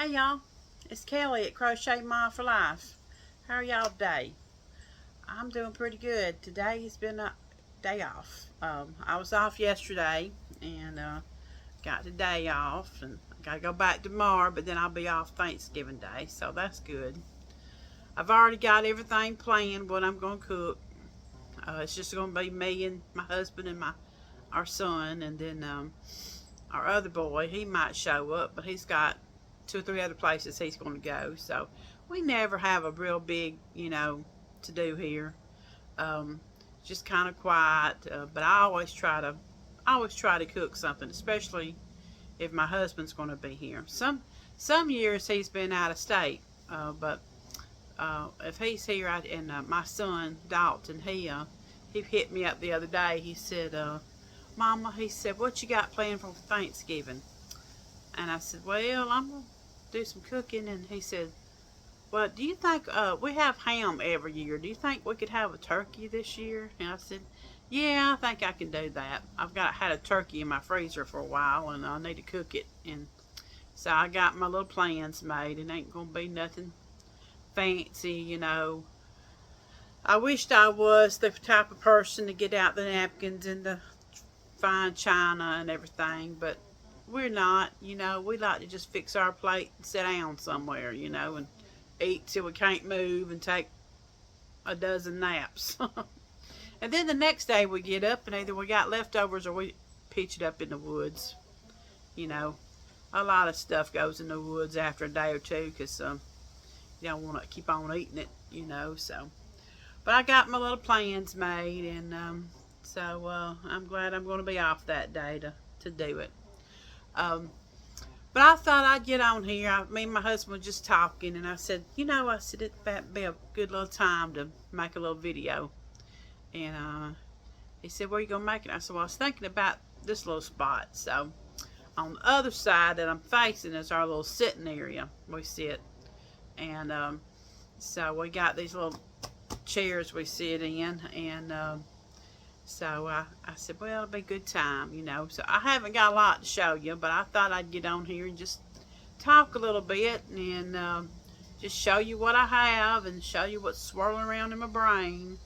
Hey y'all, it's Kelly at Crochet Mom for Life. How are y'all today? I'm doing pretty good. Today has been a day off. I was off yesterday and got today off, and I gotta go back tomorrow, but then I'll be off Thanksgiving Day, so that's good. I've already got everything planned what I'm gonna cook. It's just gonna be me and my husband and our son, and then our other boy. He might show up, but he's got two or three other places he's going to go. So we never have a real big, to do here. Just kind of quiet. But I always try to cook something, especially if my husband's going to be here. Some years he's been out of state, but if he's here, and my son Dalton, he hit me up the other day. He said, "Mama," he said, "what you got planned for Thanksgiving?" And I said, "Well, I'm gonna do some cooking." And he said, "Well, do you think we have ham every year? Do you think we could have a turkey this year?" And I said, "Yeah, I think I can do that. I've had a turkey in my freezer for a while, and I need to cook it." And so I got my little plans made. It ain't gonna be nothing fancy. I wished I was the type of person to get out the napkins and the fine china and everything, but we're not. We like to just fix our plate and sit down somewhere, and eat till we can't move and take a dozen naps. And then the next day we get up and either we got leftovers or we pitch it up in the woods. You know, a lot of stuff goes in the woods after a day or two because you don't want to keep on eating it. So, but I got my little plans made, and so I'm glad I'm going to be off that day to do it. But I thought I'd get on here. Me and my husband were just talking, and I said, it'd be a good little time to make a little video. And he said, "Where are you going to make it?" I said, "Well, I was thinking about this little spot." So on the other side that I'm facing is our little sitting area we sit. And so we got these little chairs we sit in, and so I said, "Well, it'll be a good time. So I haven't got a lot to show you, but I thought I'd get on here and just talk a little bit, and just show you what I have and show you what's swirling around in my brain.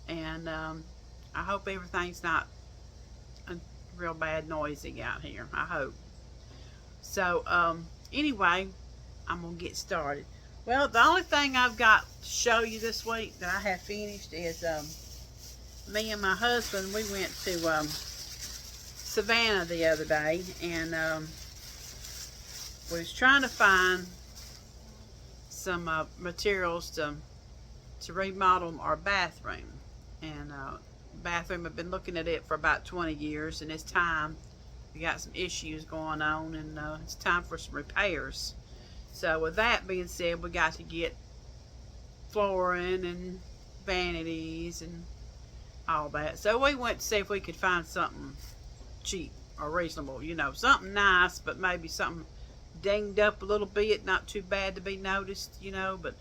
And I hope everything's not a real bad noisy out here. I hope. So anyway, I'm going to get started. Well, the only thing I've got to show you this week that I have finished is me and my husband, we went to Savannah the other day, and we was trying to find some materials to remodel our bathroom. And bathroom, I've been looking at it for about 20 years, and it's time. We got some issues going on, and it's time for some repairs. So with that being said, we got to get flooring and vanities and all that. So we went to see if we could find something cheap or reasonable, something nice, but maybe something dinged up a little bit, not too bad to be noticed, but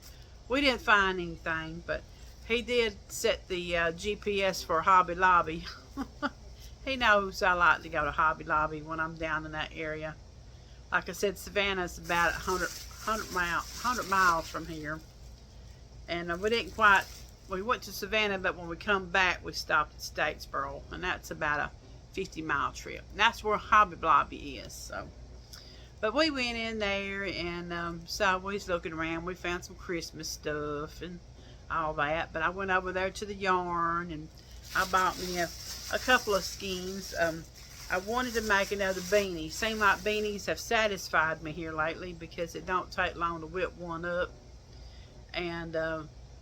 we didn't find anything. But he did set the GPS for Hobby Lobby. He knows I like to go to Hobby Lobby when I'm down in that area. Like I said, Savannah's about 100 miles from here. And we went to Savannah, but when we come back, we stopped at Statesboro, and that's about a 50-mile trip. And that's where Hobby Lobby is. So, but we went in there, and so we was looking around. We found some Christmas stuff and all that. But I went over there to the yarn, and I bought me a couple of skeins. I wanted to make another beanie. Seems like beanies have satisfied me here lately because it don't take long to whip one up. And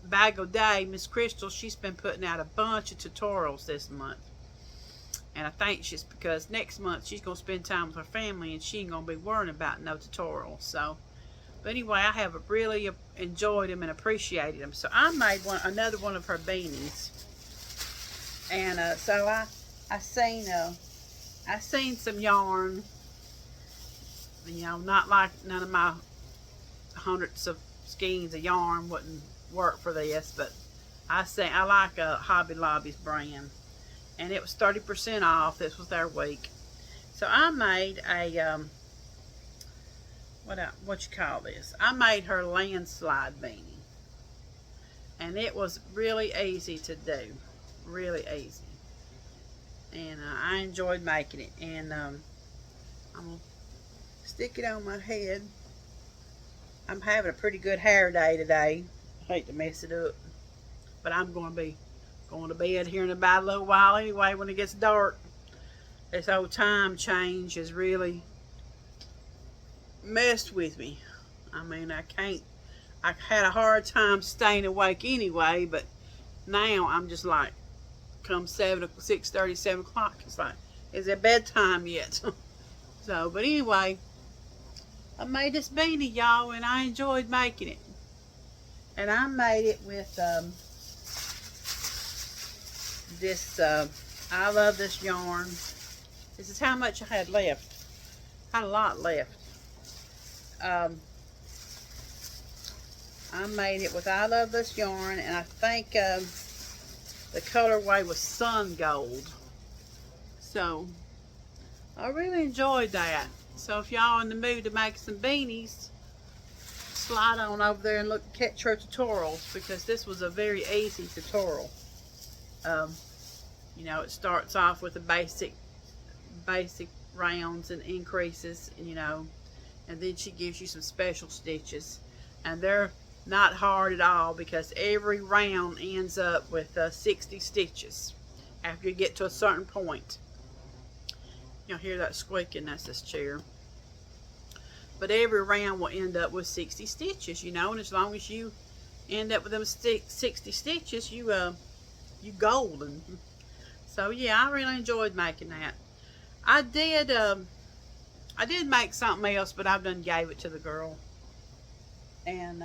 Bag O' Day, Miss Crystal, she's been putting out a bunch of tutorials this month. And I think just because next month she's going to spend time with her family and she ain't going to be worrying about no tutorials. So, but anyway, I have really enjoyed them and appreciated them. So I made another one of her beanies. And so I seen some yarn, not like none of my hundreds of skeins of yarn wouldn't work for this, but I like Hobby Lobby's brand, and it was 30% off. This was their week, so I made what you call this. I made her landslide beanie, and it was really easy to do, really easy, and I enjoyed making it. And I'm gonna stick it on my head. I'm having a pretty good hair day today. I hate to mess it up, but I'm going to be going to bed here in about a little while anyway. When it gets dark, this old time change has really messed with me. I mean, I had a hard time staying awake anyway, but now I'm just like, come 6:30, 7 o'clock, it's like, is it bedtime yet? So, but anyway, I made this beanie, y'all, and I enjoyed making it. And I made it with this, I love this yarn. This is how much I had left. I had a lot left. I made it with I love this yarn, and I think the colorway was sun gold. So I really enjoyed that. So if y'all in the mood to make some beanies, slide on over there and catch her tutorials, because this was a very easy tutorial. You know, it starts off with the basic rounds and increases, you know, and then she gives you some special stitches, and they're not hard at all, because every round ends up with 60 stitches after you get to a certain point. You'll hear that squeaking, that's this chair. But every round will end up with 60 stitches, you know, and as long as you end up with them 60 stitches, you golden. So yeah, I really enjoyed making that. I did make something else, but I've done gave it to the girl. And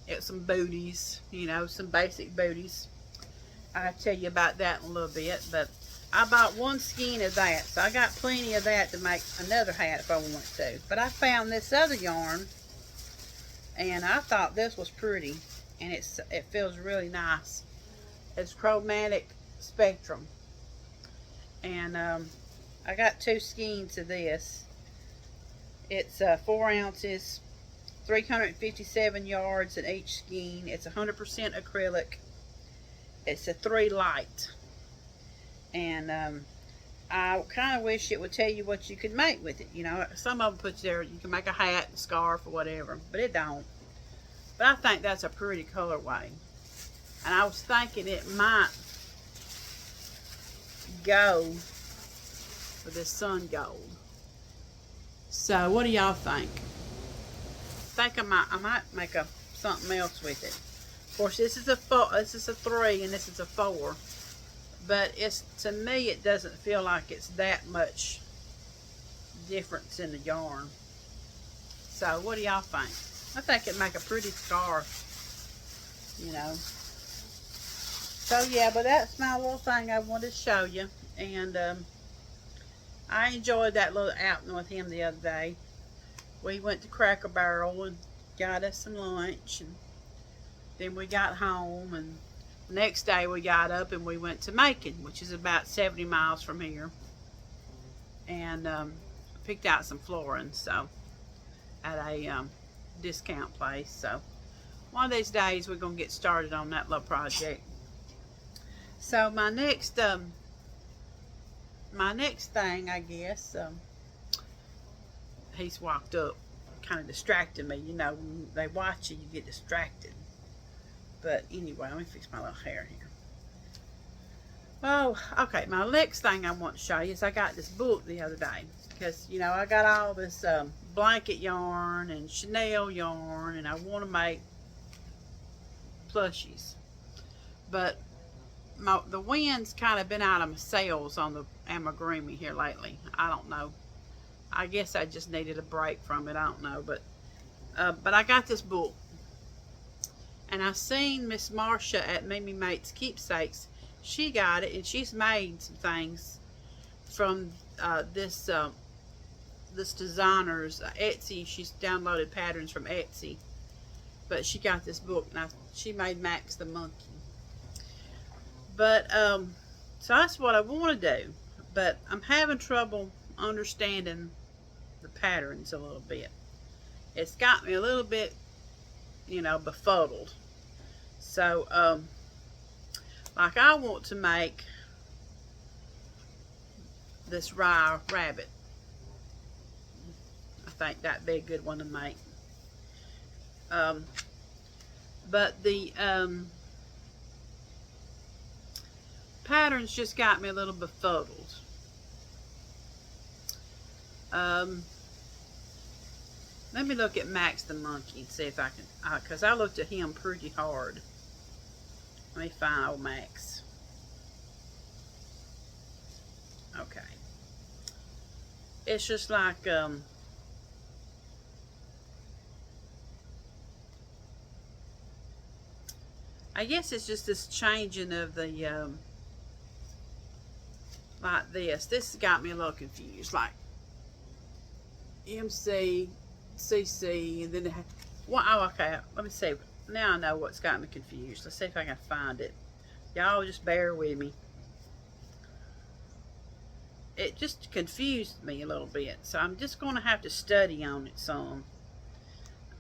it's some booties, you know, some basic booties. I'll tell you about that in a little bit, but I bought one skein of that, so I got plenty of that to make another hat if I want to. But I found this other yarn, and I thought this was pretty, and it feels really nice. It's Chromatic Spectrum, and I got 2 skeins of this. It's 4 ounces, 357 yards in each skein. It's 100% acrylic. It's a 3 light. And I kind of wish it would tell you what you could make with it. You know, some of them put there, you can make a hat, a scarf, or whatever, but it don't. But I think that's a pretty colorway. And I was thinking it might go with this sun gold. So what do y'all think? I think I might make something else with it. Of course, this is a 3 and this is a 4. But to me, it doesn't feel like it's that much difference in the yarn. So what do y'all think? I think it'd make a pretty scarf, you know. So yeah, but that's my little thing I wanted to show you. And I enjoyed that little outing with him the other day. We went to Cracker Barrel and got us some lunch, and then we got home, and the next day we got up and we went to Macon, which is about 70 miles from here, and picked out some flooring, so at a discount place. So one of these days we're gonna get started on that little project. So my next thing, I guess, he's walked up, kind of distracted me. You know, when they watch you, you get distracted. But anyway, let me fix my little hair here. Oh, okay, my next thing I want to show you is I got this book the other day. Because, you know, I got all this blanket yarn and Chanel yarn, and I want to make plushies. But the wind's kind of been out of my sails on the Amigurumi here lately. I don't know. I guess I just needed a break from it. I don't know. But I got this book. And I seen Miss Marcia at Mimi Mate's Keepsakes. She got it, and she's made some things from this designer's Etsy. She's downloaded patterns from Etsy. But she got this book. Now she made Max the monkey. But so that's what I want to do. But I'm having trouble understanding the patterns a little bit. it's got me a little bit, you know, befuddled. So, like I want to make this rye rabbit. I think that'd be a good one to make. But the patterns just got me a little befuddled. Let me look at Max the monkey and see if I can, because I looked at him pretty hard. Let me find old Max. Okay. It's just like, I guess it's just this changing of the, like this. This got me a little confused. Like, MC, CC, and then, oh, okay, let me see. Now I know what's got me confused. Let's see if I can find it. Y'all just bear with me. It just confused me a little bit, so I'm just going to have to study on it some.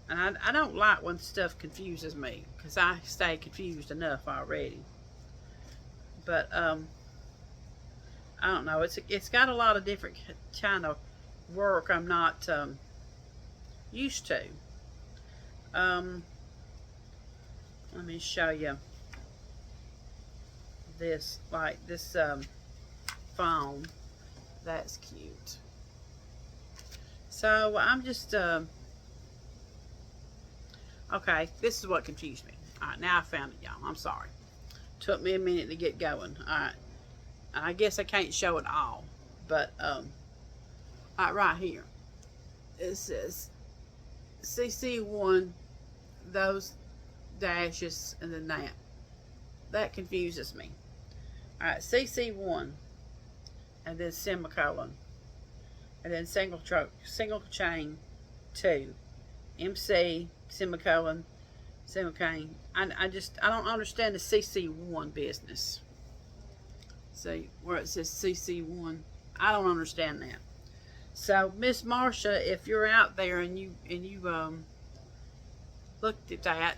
And I don't like when stuff confuses me, because I stay confused enough already. But I don't know. It's got a lot of different kind of work I'm not used to. Let me show you this, like this foam. That's cute. So I'm just okay, this is what confused me. Alright, now I found it, y'all. I'm sorry. Took me a minute to get going. Alright. I guess I can't show it all. But alright, right here. It says CC1, those dashes, and then that. That confuses me. Alright, CC1, and then semicolon, and then single chain 2, MC, semicolon, semicolon. I don't understand the CC1 business. See where it says CC1? I don't understand that. So Miss Marsha, if you're out there and you looked at that,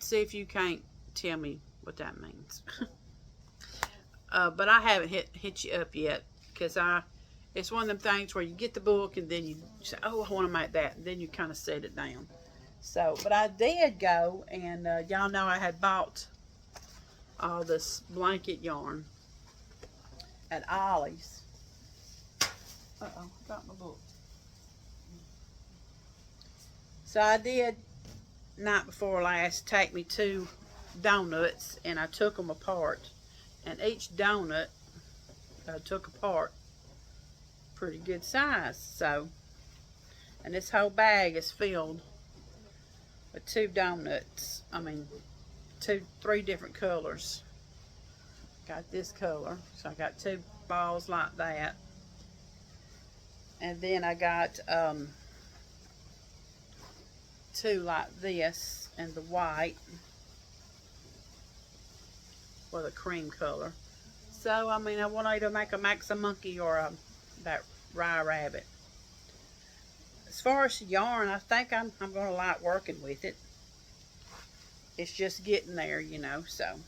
see if you can't tell me what that means. But I haven't hit you up yet, because it's one of them things where you get the book and then you say, oh, I want to make that, and then you kind of set it down. So, but I did go, and y'all know I had bought all this blanket yarn at Ollie's. Uh-oh, I got my book. So I did, night before last, take me 2 donuts, and I took them apart. And each donut I took apart pretty good size. So, and this whole bag is filled with 2 donuts. I mean, 3 different colors. Got this color, so I got 2 balls like that. And then I got 2 like this, and the white for the cream color. So I mean, I want to either make a Max a monkey or that rye rabbit. As far as the yarn, I think I'm going to like working with it. It's just getting there, you know, so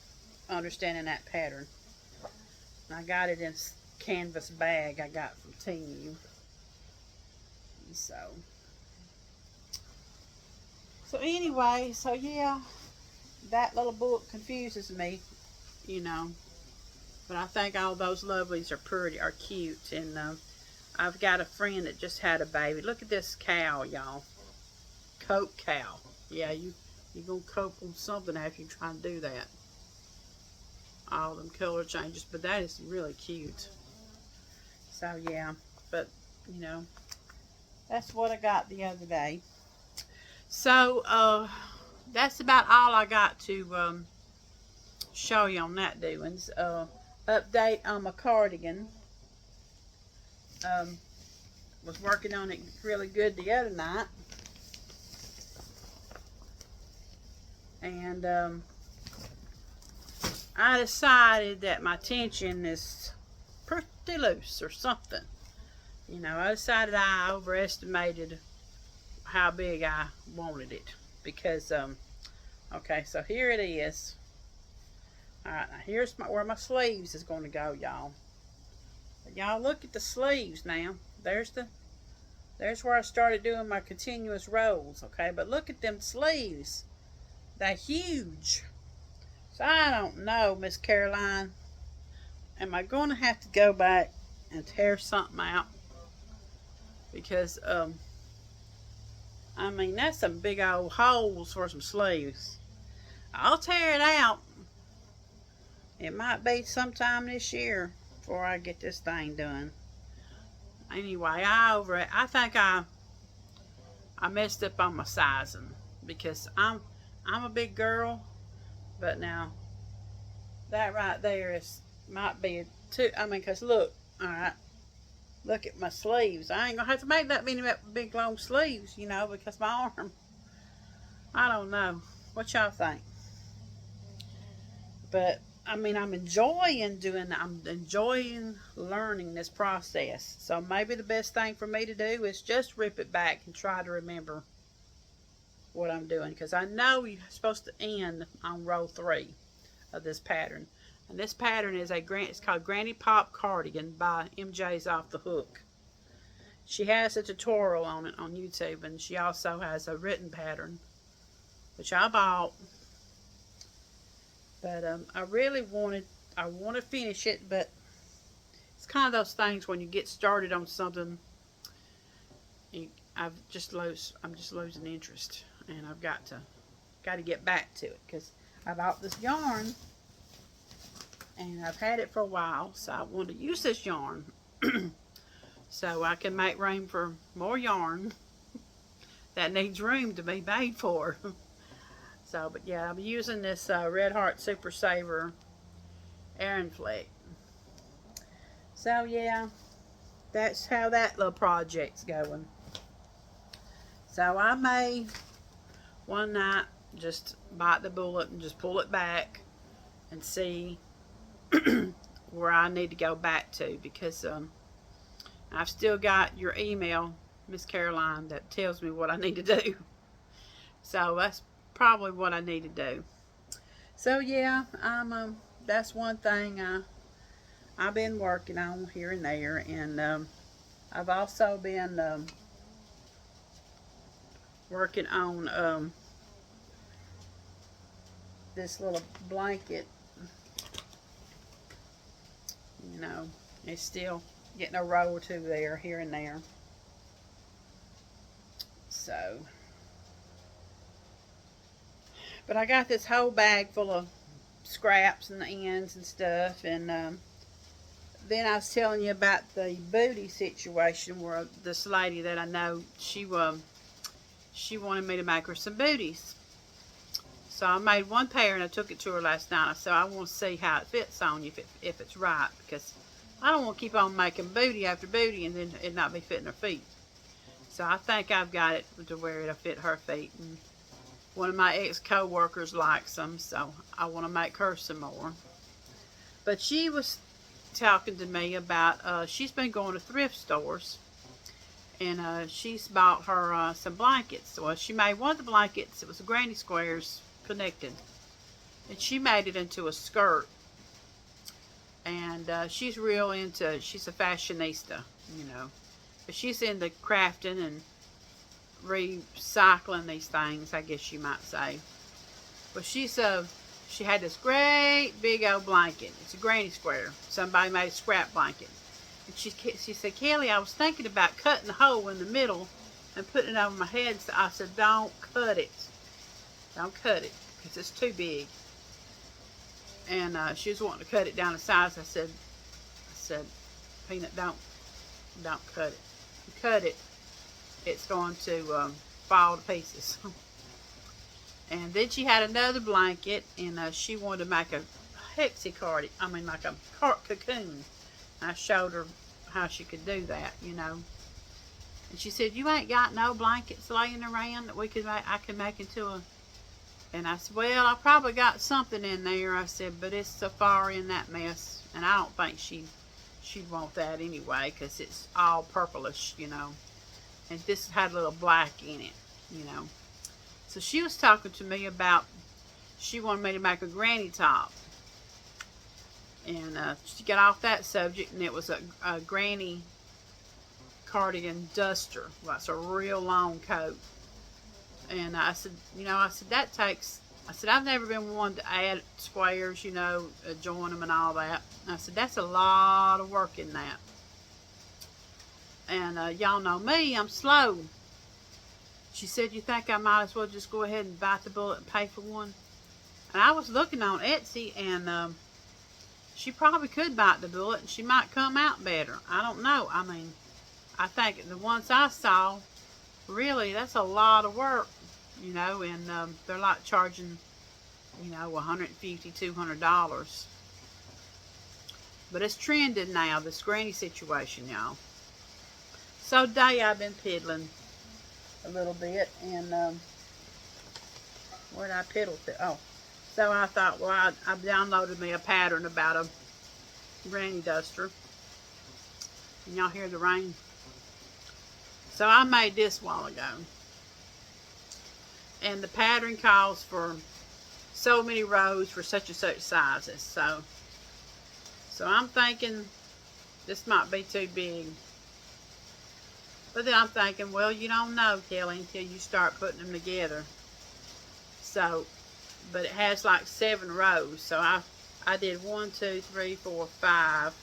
understanding that pattern. And I got it in canvas bag I got from Temu. So anyway, so yeah, that little book confuses me, you know, but I think all those lovelies are cute. And I've got a friend that just had a baby. Look at this cow, y'all. Cope cow. Yeah, you're gonna cope on something after you try to do that. All them color changes, but that is really cute. So yeah, but you know, that's what I got the other day. So that's about all I got to show you on that doings. Update on my cardigan. Was working on it really good the other night, and I decided that my tension is pretty loose or something. You know, I decided I overestimated how big I wanted it. Because, okay, so here it is. Alright, now here's where my sleeves is going to go, y'all. Y'all look at the sleeves now. There's where I started doing my continuous rows, okay? But look at them sleeves. They're huge. So I don't know, Miss Caroline. Am I going to have to go back and tear something out? Because, I mean, that's some big old holes for some sleeves. I'll tear it out. It might be sometime this year before I get this thing done. Anyway, I think I messed up on my sizing because I'm a big girl, but now that right there might be too. I mean, cause look, all right, look at my sleeves. I ain't gonna have to make that many big long sleeves, you know, because my arm. I don't know. What y'all think? But I mean, I'm enjoying learning this process. So maybe the best thing for me to do is just rip it back and try to remember what I'm doing. Because I know you're supposed to end on row 3 of this pattern. And this pattern is it's called Granny Pop Cardigan by MJ's Off the Hook. She has a tutorial on it on YouTube, and she also has a written pattern, which I bought. But I really want to finish it, but it's kind of those things when you get started on something, I'm just losing interest, and I've got to get back to it because I bought this yarn, and I've had it for a while, so I want to use this yarn so I can make room for more yarn that needs room to be made for. So, but yeah, I'm using this Red Heart Super Saver Aran Fleck. So yeah, that's how that little project's going. So I may one night just bite the bullet and just pull it back and see where I need to go back to, because I've still got your email, Miss Caroline, that tells me what I need to do. So that's probably what I need to do. So yeah, that's one thing I've been working on here and there, and I've also been working on this little blanket. You know, it's still getting a row or two there, here and there. So, but I got this whole bag full of scraps and the ends and stuff, and then I was telling you about the booty situation where this lady that I know, she wanted me to make her some booties. So I made one pair and I took it to her last night. So I want to see how it fits on you, if it's right, because I don't want to keep on making booty after booty and then it not be fitting her feet. So I think I've got it to where it'll fit her feet. And one of my ex-co-workers likes them, so I want to make her some more. But she was talking to me about, she's been going to thrift stores, and she's bought her some blankets. Well, she made one of the blankets, it was a granny squares connected, and she made it into a skirt. And she's a fashionista, you know. But she's into crafting and recycling these things, I guess you might say. But she had this great big old blanket. It's a granny square. Somebody made a scrap blanket. And she said, Kelly, I was thinking about cutting a hole in the middle and putting it over my head. So I said, don't cut it. Don't cut it, because it's too big. And she was wanting to cut it down to size. I said, Peanut, don't cut it. If you cut it, it's going to fall to pieces. And then she had another blanket, and she wanted to make a like a cocoon. I showed her how she could do that, you know. And she said, you ain't got no blankets laying around that I can make into a... And I said, well, I probably got something in there. I said, but it's so far in that mess, and I don't think she'd want that anyway, because it's all purplish, you know. and this had a little black in it, you know. So she was talking to me about, she wanted me to make a granny top. And she got off that subject, and it was a granny cardigan duster. Well, it's a real long coat. And I said, you know, I said, that takes, I said, I've never been one to add squares, you know, join them and all that. And I said, that's a lot of work in that. And y'all know me, I'm slow. She said, you think I might as well just go ahead and bite the bullet and pay for one? And I was looking on Etsy, and she probably could bite the bullet, and she might come out better. I don't know. I mean, I think the ones I saw, really, that's a lot of work, you know, and they're like charging, you know, $150, $200. But it's trending now, this granny situation, y'all. So today I've been piddling a little bit, and where did I piddle to? Oh, so I thought, well, I downloaded me a pattern about a granny duster. Can y'all hear the rain? So I made this a while ago, and the pattern calls for so many rows for such and such sizes. So I'm thinking this might be too big. But then I'm thinking, well, you don't know, Kelly, until you start putting them together. So, but it has like 7 rows. So I did 1, 2, 3, 4, 5.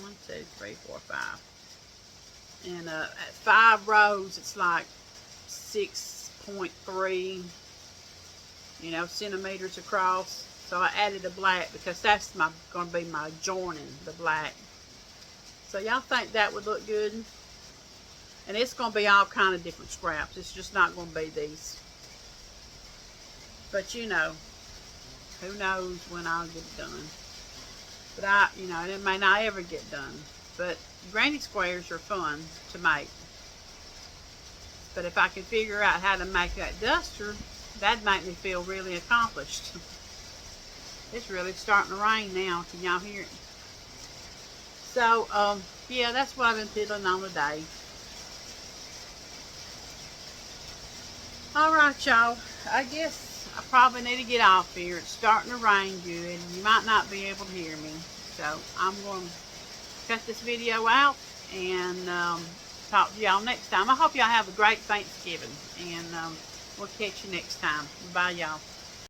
1, 2, 3, 4, 5. And at 5 rows, it's like 6.3, you know, centimeters across. So I added a black because that's going to be my joining, the black. So y'all think that would look good? And it's going to be all kind of different scraps. It's just not going to be these. But you know, who knows when I'll get it done. But you know, it may not ever get done. But granny squares are fun to make. But if I could figure out how to make that duster, that'd make me feel really accomplished. It's really starting to rain now. Can y'all hear it? So, yeah, that's what I've been fiddling on today. Alright, y'all. I guess I probably need to get off here. It's starting to rain good. You might not be able to hear me. So, I'm going to cut this video out and talk to y'all next time. I hope y'all have a great Thanksgiving. And we'll catch you next time. Bye, y'all.